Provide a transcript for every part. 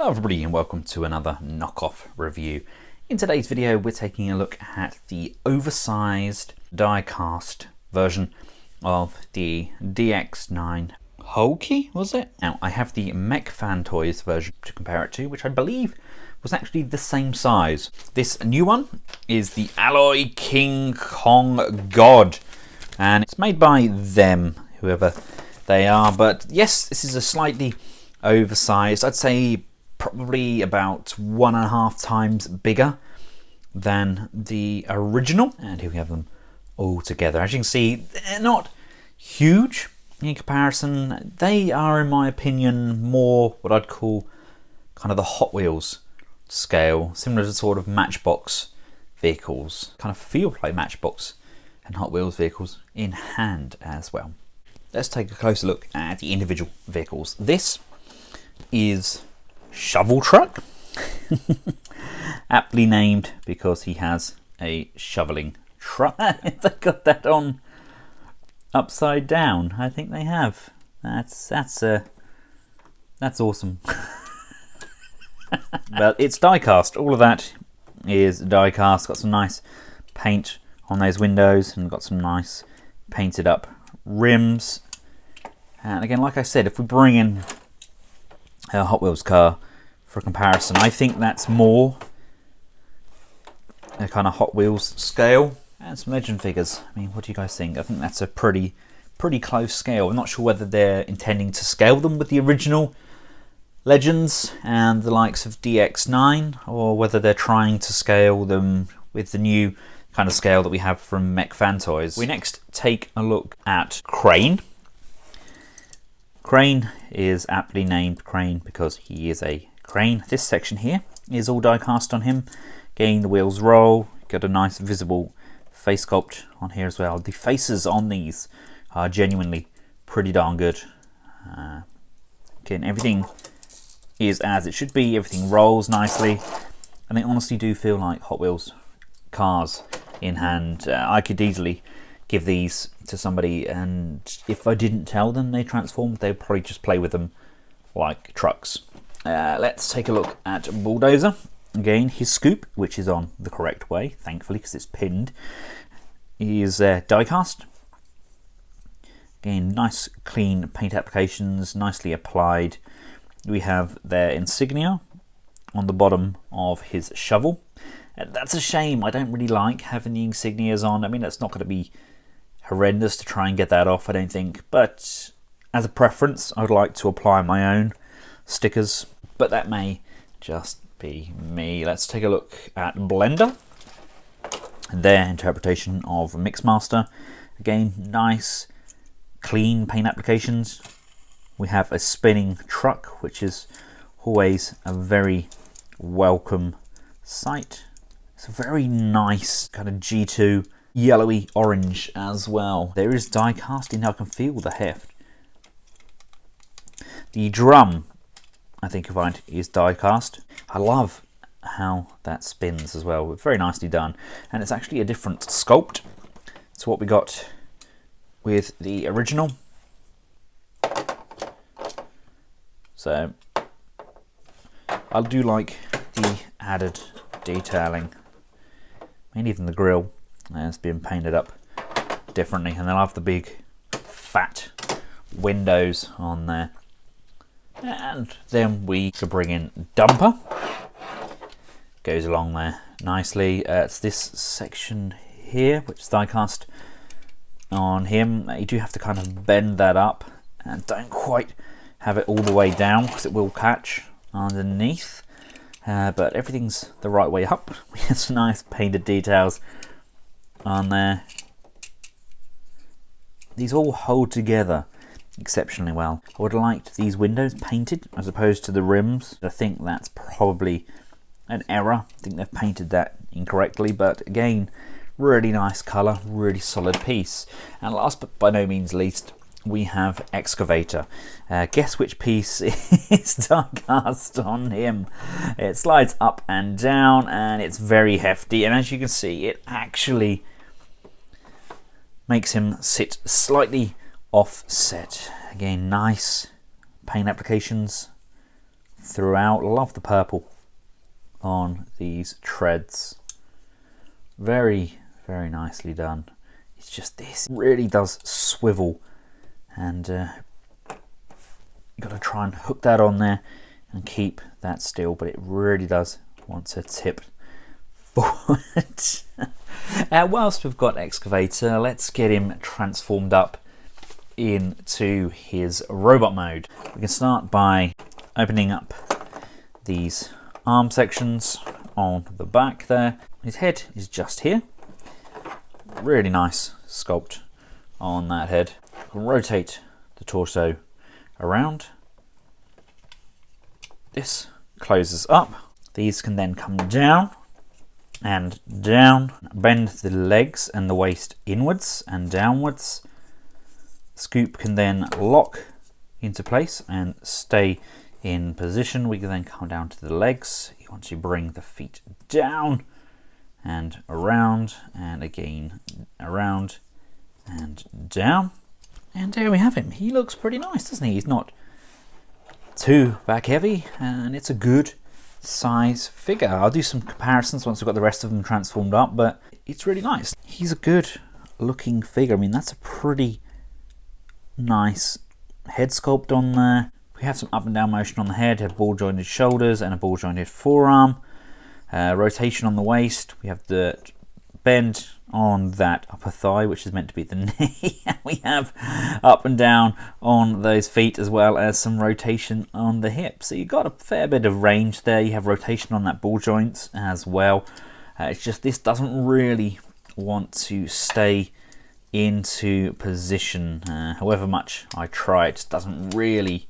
Hello everybody and welcome to another knockoff review. In today's video we're taking a look at the oversized die-cast version of the DX9 HULKIE, was it? Now I have the Mech Fan Toys version to compare it to, which I believe was actually the same size. This new one is the Alloy King Kong God, and it's made by them, whoever they are, but yes, this is a slightly oversized, I'd say probably about 1.5 times bigger than the original. And here we have them all together. As you can see, they're not huge in comparison. They are, in my opinion, more what I'd call kind of the Hot Wheels scale, similar to sort of Matchbox vehicles, kind of feel like Matchbox and Hot Wheels vehicles in hand as well. Let's take a closer look at the individual vehicles. This is Shovel Truck, aptly named because he has a shoveling truck. They got that on upside down. I think they have. That's awesome. But it's die cast. All of that is die cast. Got some nice paint on those windows and got some nice painted up rims. And again, like I said, if we bring in a Hot Wheels car for comparison, I think that's more a kind of Hot Wheels scale. And some Legend figures. I mean, what do you guys think? I think that's a pretty close scale. I'm not sure whether they're intending to scale them with the original Legends and the likes of DX9, or whether they're trying to scale them with the new kind of scale that we have from Mech Fan Toys. We next take a look at Crane. Crane is aptly named Crane because he is a crane. This section here is all die cast on him. Again, the wheels roll. Got a nice visible face sculpt on here as well. The faces on these are genuinely pretty darn good. Again, everything is as it should be. Everything rolls nicely, and they honestly do feel like Hot Wheels cars in hand. I could easily give these to somebody, and if I didn't tell them they transformed, they'd probably just play with them like trucks. Let's take a look at Bulldozer. Again, his scoop, which is on the correct way, thankfully, because it's pinned, is die cast. Again, nice clean paint applications, nicely applied. We have their insignia on the bottom of his shovel. That's a shame. I don't really like having the insignias on. I mean, it's not going to be horrendous to try and get that off, I don't think, but as a preference I'd like to apply my own stickers, but that may just be me. Let's take a look at Blender and their interpretation of Mixmaster. Again, nice clean paint applications. We have a spinning truck, which is always a very welcome sight. It's a very nice kind of G2 yellowy orange as well. There is die casting. I can feel the heft. The drum, I think you'll find, is die cast. I love how that spins as well. Very nicely done, and it's actually a different sculpt to what we got with the original. So I do like the added detailing. I mean, even the grille has been painted up differently, and they'll have the big fat windows on there. And then we could bring in Dumper. Goes along there nicely. It's this section here, which is die cast on him. You do have to kind of bend that up and don't quite have it all the way down because it will catch underneath. But everything's the right way up. We have some nice painted details on there. These all hold together exceptionally well. I would have liked these windows painted as opposed to the rims. I think that's probably an error. I think they've painted that incorrectly, but again, really nice colour, really solid piece. And last but by no means least, we have Excavator. Guess which piece is die cast on him. It slides up and down and it's very hefty, and as you can see, it actually makes him sit slightly offset. Again, nice paint applications throughout. Love the purple on these treads. Very, very nicely done. It's just this really does swivel, and you've got to try and hook that on there and keep that still, but it really does want to tip forward. Whilst we've got Excavator, let's get him transformed up into his robot mode. We can start by opening up these arm sections on the back there. His head is just here. Really nice sculpt on that head. We'll rotate the torso around. This closes up. These can then come down and down. Bend the legs and the waist inwards and downwards. Scoop can then lock into place and stay in position. We can then come down to the legs. You want to bring the feet down and around, and again around and down. And there we have him. He looks pretty nice, doesn't he? He's not too back heavy, and it's a good size figure. I'll do some comparisons once we've got the rest of them transformed up, but it's really nice. He's a good looking figure. I mean, that's a pretty nice head sculpt on there. We have some up and down motion on the head, have ball jointed shoulders and a ball jointed forearm. Rotation on the waist. We have the bend on that upper thigh, which is meant to be the knee. We have up and down on those feet, as well as some rotation on the hips. So you've got a fair bit of range there. You have rotation on that ball joint as well. It's just this doesn't really want to stay into position. However much I try, it just doesn't really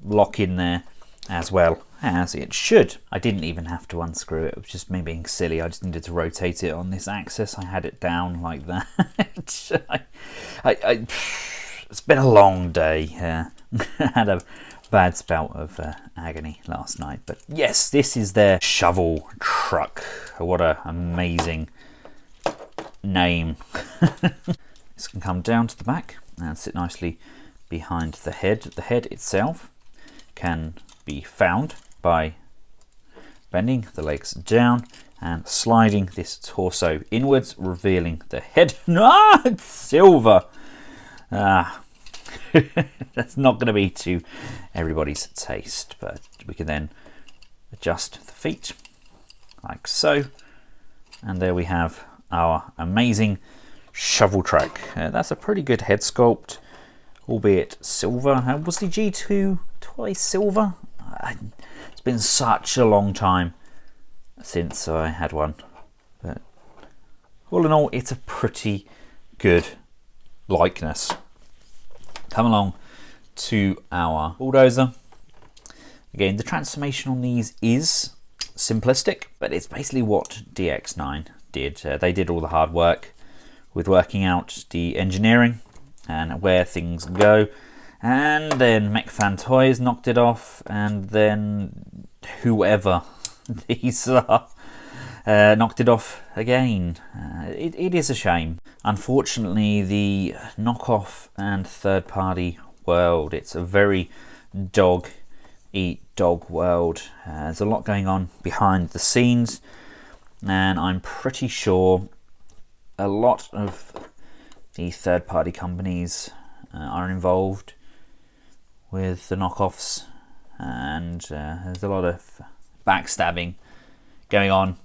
lock in there as well as it should. I didn't even have to unscrew it. It was just me being silly. I just needed to rotate it on this axis. I had it down like that. It's been a long day. I had a bad spout of agony last night. But yes, this is their shovel truck. What an amazing name. This can come down to the back and sit nicely behind the head. The head itself can be found by bending the legs down and sliding this torso inwards, revealing the head. Ah, it's silver. That's not going to be to everybody's taste, but we can then adjust the feet like so, and there we have our amazing shovel truck. That's a pretty good head sculpt, albeit silver. Was the G2 twice silver? It's been such a long time since I had one, but all in all, it's a pretty good likeness. Come along to our Bulldozer. Again, the transformation on these is simplistic, but it's basically what DX9 did. They did all the hard work with working out the engineering and where things go, and then MechFan Toys knocked it off, and then whoever these are knocked it off again. It is a shame. Unfortunately, the knockoff and third-party world, it's a very dog-eat-dog world. There's a lot going on behind the scenes, and I'm pretty sure a lot of the third-party companies are involved with the knockoffs, and there's a lot of backstabbing going on,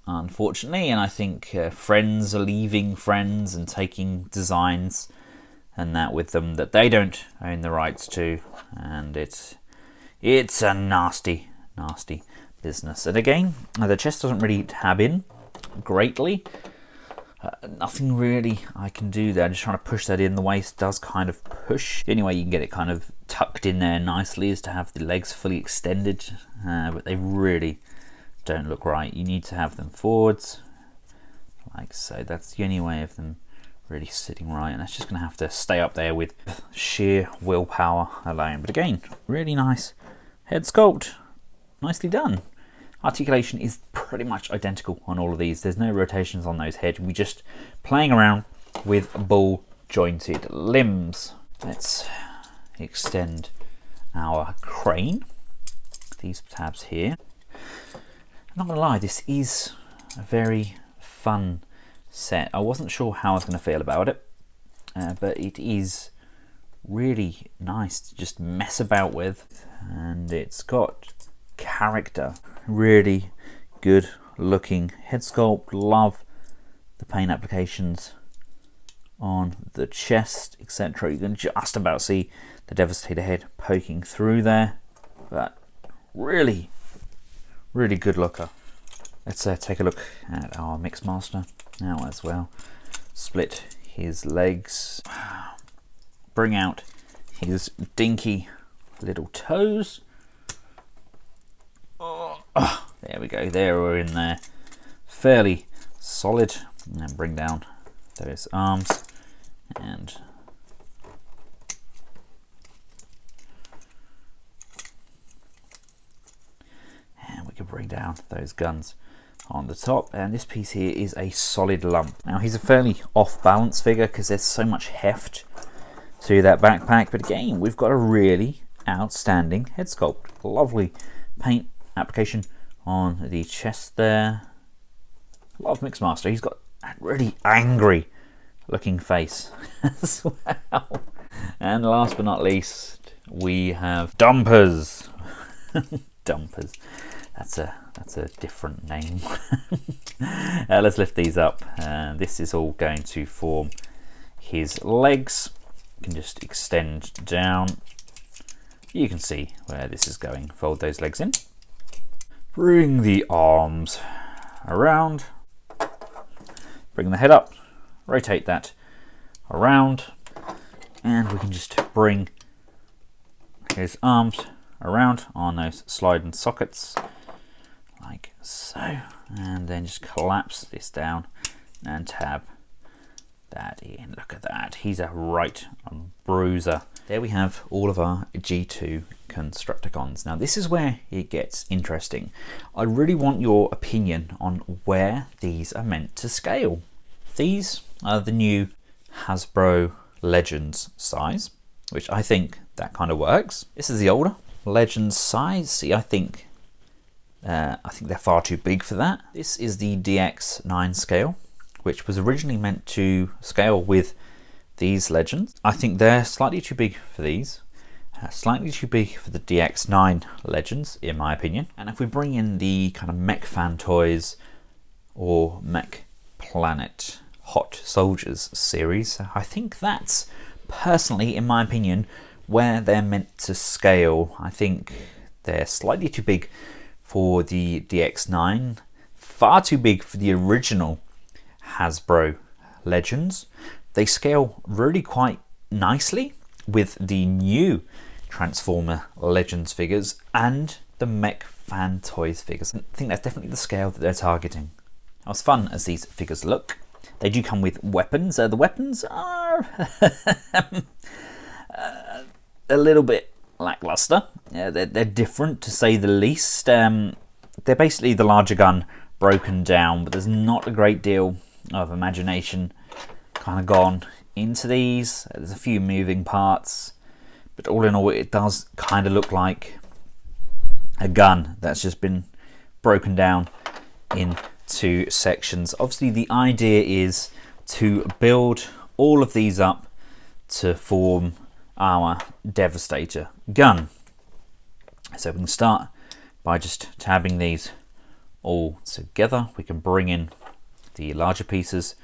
unfortunately, and I think friends are leaving friends and taking designs and that with them that they don't own the rights to, and it's a nasty business. And again, the chest doesn't really tab in greatly. Nothing really I can do there. I'm just trying to push that in. The waist does kind of push. The only way you can get it kind of tucked in there nicely is to have the legs fully extended, but they really don't look right. You need to have them forwards like so. That's the only way of them really sitting right, and that's just going to have to stay up there with sheer willpower alone. But again, really nice head sculpt, nicely done. Articulation is pretty much identical on all of these. There's no rotations on those heads. We're just playing around with ball jointed limbs. Let's extend our crane. these tabs here. I'm not gonna lie, this is a very fun set. I wasn't sure how I was gonna feel about it, but it is really nice to just mess about with, and it's got character. Really good looking head sculpt. Love the paint applications on the chest, etc. You can just about see the Devastator head poking through there, but really good looker. Let's take a look at our Mixmaster now as well. Split his legs, bring out his dinky little toes. Oh, there we go, there we're in there, fairly solid. And then bring down those arms, and we can bring down those guns on the top. And this piece here is a solid lump. Now he's a fairly off balance figure because there's so much heft to that backpack, but again we've got a really outstanding head sculpt. Lovely paint application on the chest there. Love Mixmaster. He's got a really angry looking face as well. And last but not least, we have dumpers. Dumpers. That's a different name. Let's lift these up. This is all going to form his legs. You can just extend down. You can see where this is going. Fold those legs in. Bring the arms around. Bring the head up, rotate that around, and we can just bring his arms around on those sliding sockets like so, and then just collapse this down and tab that in. Look at that, he's a right bruiser. There we have all of our G2 Constructicons. Now this is where it gets interesting. I really want your opinion on where these are meant to scale. These are the new Hasbro Legends size, which I think that kind of works. This is the older Legends size. See, I think they're far too big for that. This is the DX9 scale, which was originally meant to scale with these Legends. I think they're slightly too big for these. Slightly too big for the DX9 Legends, in my opinion. And if we bring in the kind of Mech Fan Toys or Mech Planet Hot Soldiers series, I think that's personally, in my opinion, where they're meant to scale. I think they're slightly too big for the DX9, far too big for the original Hasbro Legends. They scale really quite nicely with the new Transformer Legends figures and the Mech Fan Toys figures. I think that's definitely the scale that they're targeting. Now, as fun as these figures look, they do come with weapons. The weapons are a little bit lackluster. They're different, to say the least. They're basically the larger gun broken down, but there's not a great deal of imagination kind of gone into these. There's a few moving parts, but all in all it does kind of look like a gun that's just been broken down into sections. Obviously the idea is to build all of these up to form our Devastator gun. So we can start by just tabbing these all together. We can bring in the larger pieces,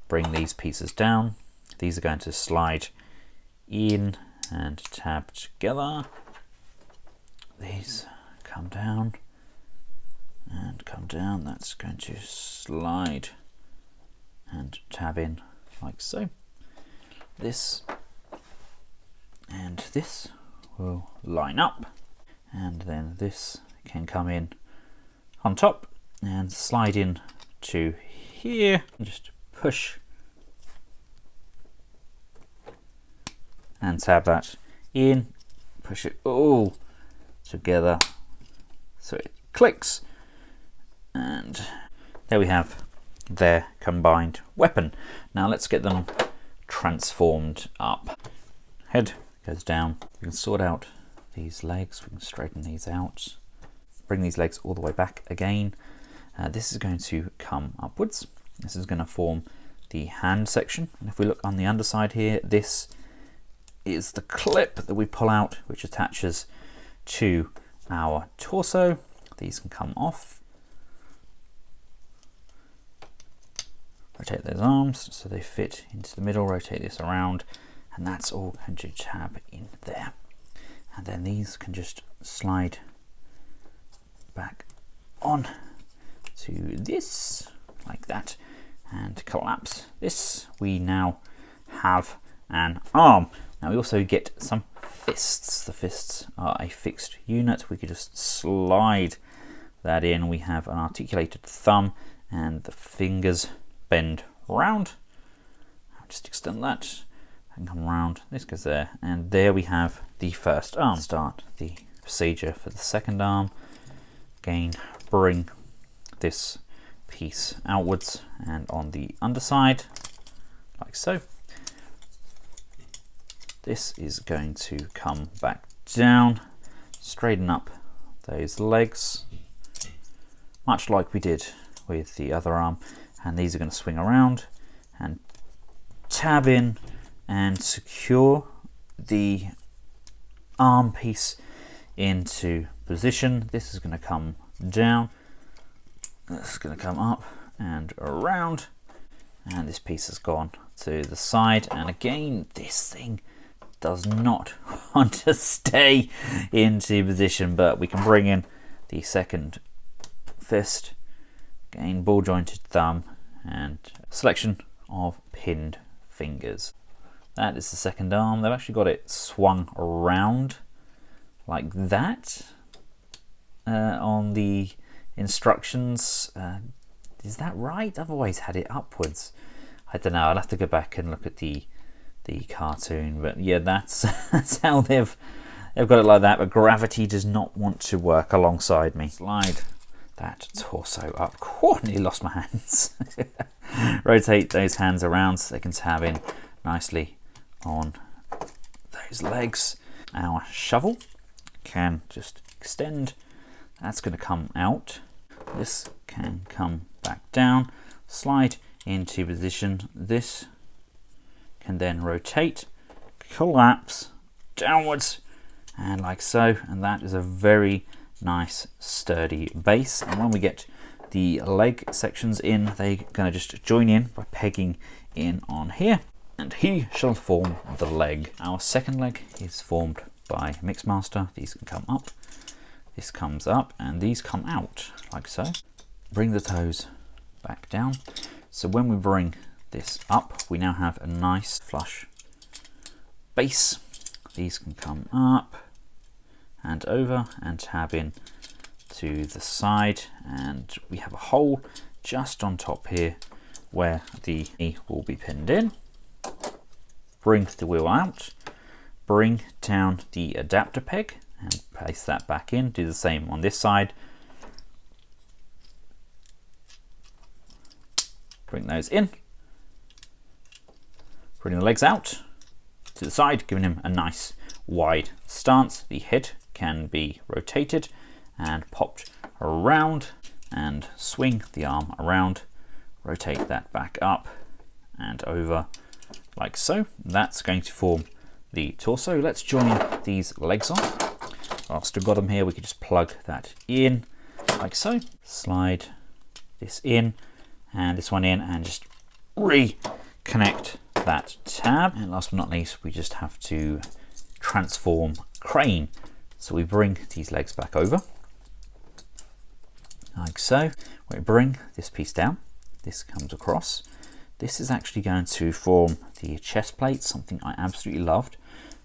bring these pieces down. These are going to slide in and tab together. These come down and come down. That's going to slide and tab in like so. This and this will line up, and then this can come in on top and slide in to here. Just push and tab that in, push it all together so it clicks, and there we have their combined weapon. Now let's get them transformed up. Head goes down. We can sort out these legs, we can straighten these out. bring these legs all the way back again. This is going to come upwards. This is going to form the hand section. And if we look on the underside here, this is the clip that we pull out, which attaches to our torso. These can come off. Rotate those arms so they fit into the middle, rotate this around, and that's all going to tab in there. And then these can just slide back on to this, like that, and collapse this. We now have an arm. Now we also get some fists. The fists are a fixed unit. We could just slide that in. We have an articulated thumb, and the fingers bend round. I'll just extend that and come round. This goes there, and there we have the first arm. Start the procedure for the second arm. Again, bring this piece outwards and on the underside, like so. This is going to come back down, straighten up those legs, much like we did with the other arm, and these are going to swing around and tab in and secure the arm piece into position. This is going to come down, this is going to come up and around, and this piece has gone to the side. And again, this thing does not want to stay into position, but we can bring in the second fist, again ball jointed thumb, and a selection of pinned fingers. That is the second arm. They've actually got it swung around like that on the instructions. Is that right? I've always had it upwards. I don't know, I'll have to go back and look at the cartoon, but yeah, that's that's how they've got it like that. But gravity does not want to work alongside me. Slide that torso up. Oh, I nearly lost my hands. Rotate those hands around so they can tab in nicely on those legs. Our shovel can just extend. That's going to come out. This can come back down, slide into position. This can then rotate, collapse downwards, and like so. And that is a very nice sturdy base. And when we get the leg sections in, they're going to just join in by pegging in on here, and he shall form the leg. Our second leg is formed by Mixmaster. These can come up, this comes up, and these come out like so. Bring the toes back down. So when we bring this up, we now have a nice flush base. These can come up and over and tab in to the side, and we have a hole just on top here where the knee will be pinned in. Bring the wheel out, bring down the adapter peg and place that back in. Do the same on this side. Bring those in. Bring the legs out to the side, giving him a nice wide stance. The head can be rotated and popped around, and swing the arm around. Rotate that back up and over like so. That's going to form the torso. Let's join these legs on. Whilst we've got them here, we can just plug that in like so. Slide this in and this one in, and just reconnect that tab. And last but not least, we just have to transform crane. So we bring these legs back over like so. We bring this piece down, this comes across. This is actually going to form the chest plate, something I absolutely loved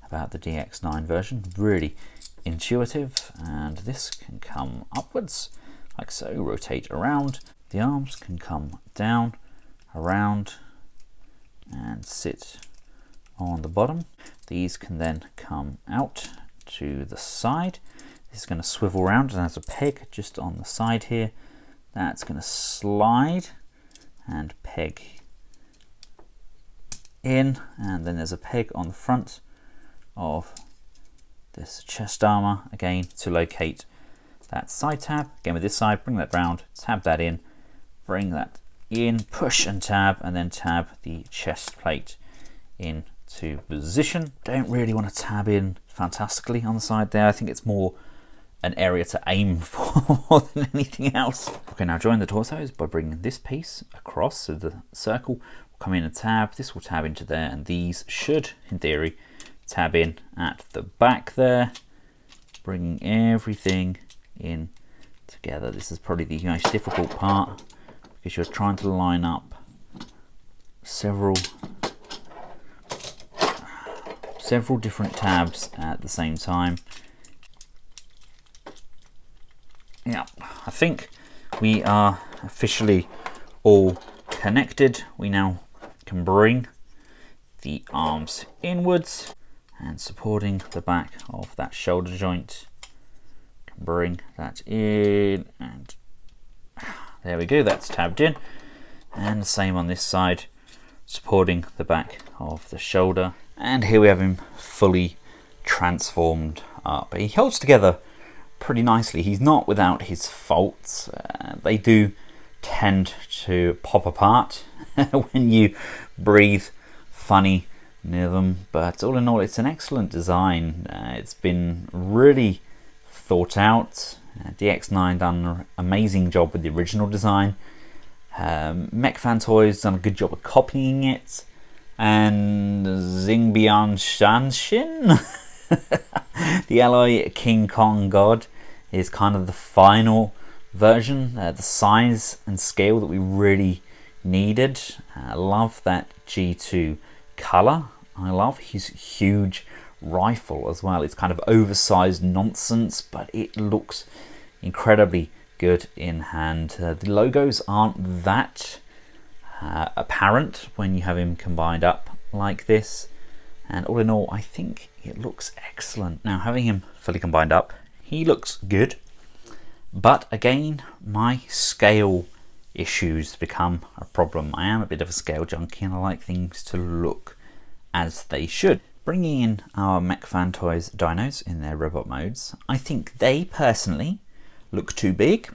about the DX9 version. Really intuitive. And this can come upwards like so, rotate around. The arms can come down, around, and sit on the bottom. These can then come out to the side. This is going to swivel around, and there's a peg just on the side here. That's going to slide and peg in, and then there's a peg on the front of this chest armor again to locate that side tab. Again with this side, bring that round, tab that in, bring that in, push and tab, and then tab the chest plate into position. Don't really want to tab in fantastically on the side there. I think it's more an area to aim for than anything else. Okay, now join the torsos by bringing this piece across, so the circle will come in and tab, this will tab into there, and these should, in theory, tab in at the back there, bringing everything in together. This is probably the most difficult part because you're trying to line up several different tabs at the same time. Yeah, I think we are officially all connected. We now can bring the arms inwards and supporting the back of that shoulder joint. Can bring that in, and there we go, that's tabbed in. And the same on this side, supporting the back of the shoulder. And here we have him fully transformed up. He holds together pretty nicely. He's not without his faults. They do tend to pop apart when you breathe funny near them, but all in all it's an excellent design. It's been really thought out. DX9 done an amazing job with the original design. XINGBIANZHANSHEN done a good job of copying it, and XINGBIANZHANSHEN the alloy King Kong God is kind of the final version, the size and scale that we really needed. I love that G2 color. I love his huge rifle as well. It's kind of oversized nonsense, but it looks incredibly good in hand. The logos aren't that apparent when you have him combined up like this, and all in all I think it looks excellent. Now, having him fully combined up, he looks good, but again my scale issues become a problem. I am a bit of a scale junkie and I like things to look as they should. Bringing in our XINGBIANZHANSHEN dinos in their robot modes, I think they personally look too big,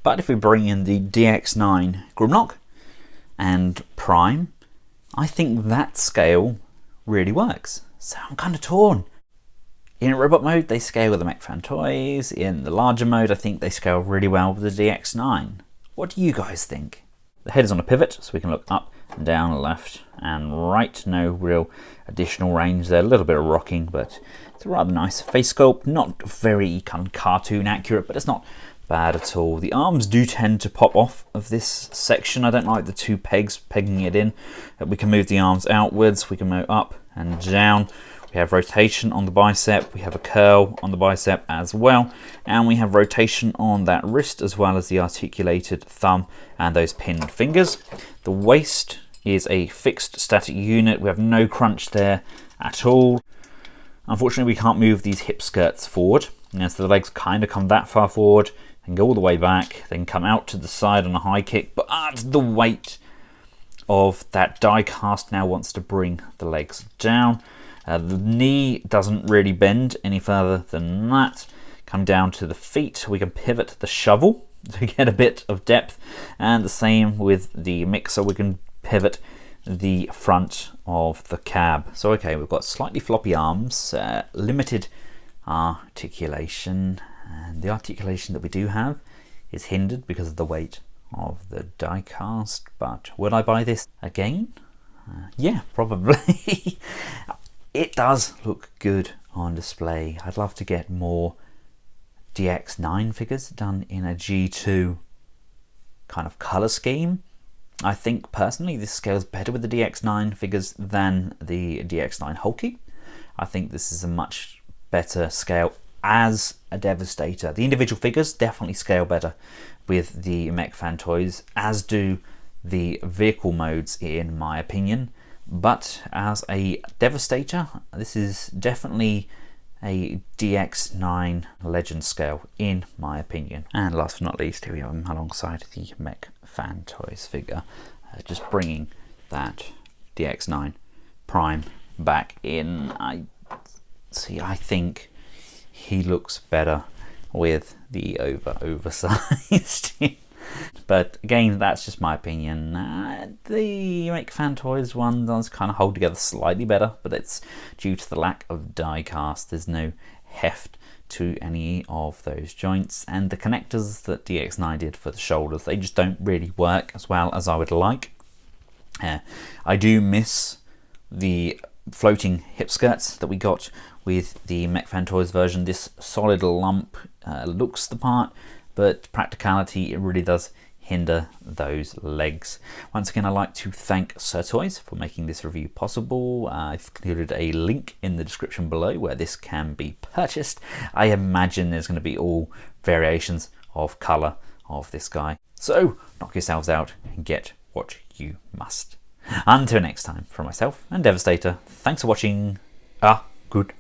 but if we bring in the DX9 Grimlock and Prime, I think that scale really works. So I'm kind of torn. In robot mode they scale with the XINGBIANZHANSHEN. In the larger mode I think they scale really well with the DX9. What do you guys think? The head is on a pivot so we can look up and down, left and right. No real additional range there, a little bit of rocking, but it's a rather nice face sculpt. Not very kind of cartoon accurate, but it's not bad at all. The arms do tend to pop off of this section. I don't like the two pegs pegging it in. We can move the arms outwards, we can move up and down. We have rotation on the bicep, we have a curl on the bicep as well, and we have rotation on that wrist as well as the articulated thumb and those pinned fingers. The waist is a fixed static unit. We have no crunch there at all. Unfortunately, we can't move these hip skirts forward, so the legs kind of come that far forward and go all the way back, then come out to the side on a high kick, but the weight of that die cast now wants to bring the legs down. The knee doesn't really bend any further than that. Come down to the feet, we can pivot the shovel to get a bit of depth, and the same with the mixer, we can pivot the front of the cab. So okay, we've got slightly floppy arms, limited articulation, and the articulation that we do have is hindered because of the weight of the die cast. But would I buy this again? Yeah, probably. It does look good on display. I'd love to get more DX9 figures done in a G2 kind of color scheme. I think personally this scales better with the DX9 figures than the DX9 HULKIE. I think this is a much better scale as a Devastator. The individual figures definitely scale better with the XINGBIANZHANSHEN, as do the vehicle modes in my opinion. But as a Devastator, this is definitely a DX9 Legend scale in my opinion. And last but not least, here we have him alongside the XINGBIANZHANSHEN figure, just bringing that DX9 Prime back in. I think he looks better with the oversized. But again, that's just my opinion. The Make Fan Toys one does kind of hold together slightly better, but it's due to the lack of die cast. There's no heft to any of those joints, and the connectors that DX9 did for the shoulders, they just don't really work as well as I would like. I do miss the floating hip skirts that we got with the Mech Fan Toys version. This solid lump looks the part, but practicality, it really does hinder those legs. Once again, I'd like to thank Sir Toys for making this review possible. I've included a link in the description below where this can be purchased. I imagine there's going to be all variations of colour of this guy. So knock yourselves out and get what you must. Until next time, from myself and Devastator, thanks for watching. Good